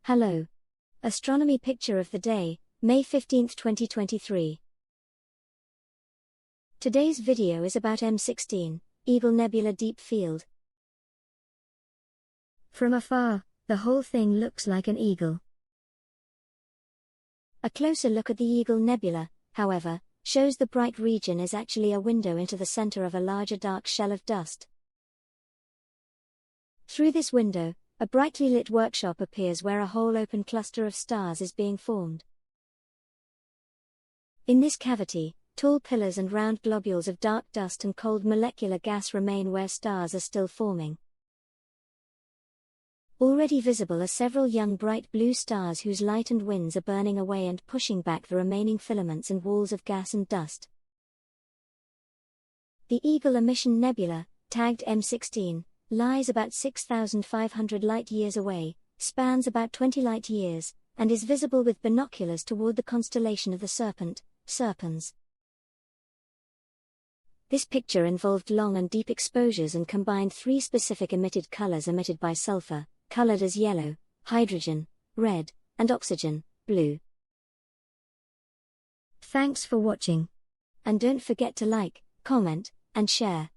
Hello. Astronomy picture of the day, May 15, 2023. Today's video is about M16, Eagle Nebula Deep Field. From afar, the whole thing looks like an eagle. A closer look at the Eagle Nebula, however, shows the bright region is actually a window into the center of a larger dark shell of dust. Through this window, a brightly lit workshop appears where a whole open cluster of stars is being formed. In this cavity, tall pillars and round globules of dark dust and cold molecular gas remain where stars are still forming. Already visible are several young bright blue stars whose light and winds are burning away and pushing back the remaining filaments and walls of gas and dust. The Eagle Emission Nebula, tagged M16, lies about 6,500 light-years away, spans about 20 light-years, and is visible with binoculars toward the constellation of the Serpent, Serpens. This picture involved long and deep exposures and combined three specific emitted colors emitted by sulfur, colored as yellow, hydrogen, red, and oxygen, blue. Thanks for watching. And don't forget to like, comment, and share.